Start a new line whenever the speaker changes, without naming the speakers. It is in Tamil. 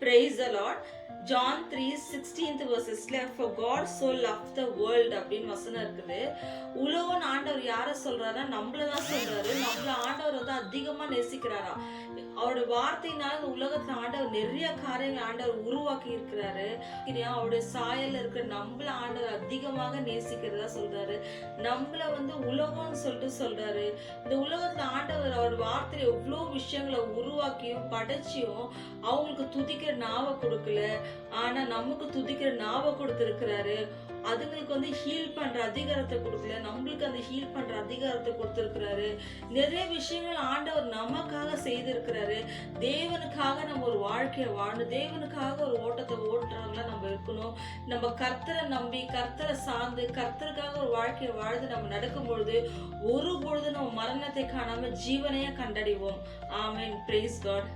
Praise the Lord. John 3:16 verses-ல for God so loved the world அப்படின்னு வசனம் இருக்குது. உலகம் ஆண்டவர் யாரை சொல்றாருன்னா நம்மள தான் சொல்றாரு. நம்மள ஆண்டவர் வந்து அதிகமா நேசிக்கிறாரா. அவருடைய வார்த்தையினால இந்த உலகத்துல ஆண்டவர் நிறைய காரியங்கள் ஆண்டவர் உருவாக்கி இருக்கிறாரு. அவருடைய சாயல்ல இருக்கிற நம்மள ஆண்டவர் அதிகமாக நேசிக்கிறதா சொல்றாரு. நம்மள வந்து உலகம்னு சொல்லிட்டு சொல்றாரு. இந்த உலகத்துல ஆண்டவர் அவர் வார்த்தையில எவ்வளவு விஷயங்களை உருவாக்கியும் படைச்சியும் அவங்களுக்கு துதிக்கிற நாவை கொடுக்கல. ஆனா நமக்கு துதிக்கிற நாவை கொடுத்திருக்கிறாரு. அதுங்களுக்கு வந்து ஹீல் பண்ற அதிகாரத்தை கொடுக்கல, நம்மளுக்கு அந்த ஹீல் பண்ற அதிகாரத்தை கொடுத்திருக்கிறாரு. நிறைய விஷயங்கள் ஆண்டவர் நமக்காக செய்திருக்கிறாரு. தேவனுக்காக நம்ம ஒரு வாழ்க்கையை வாழணும், தேவனுக்காக ஒரு ஓட்டத்தை ஓட்டுறவங்களா நம்ம இருக்கணும். நம்ம கர்த்தரை நம்பி கர்த்தரை சார்ந்து கர்த்தருக்காக ஒரு வாழ்க்கையை வாழ்ந்து நம்ம நடக்கும் பொழுது ஒரு பொழுது நம்ம மரணத்தை காணாம ஜீவனையே கண்டடைவோம். ஆமென். Price God.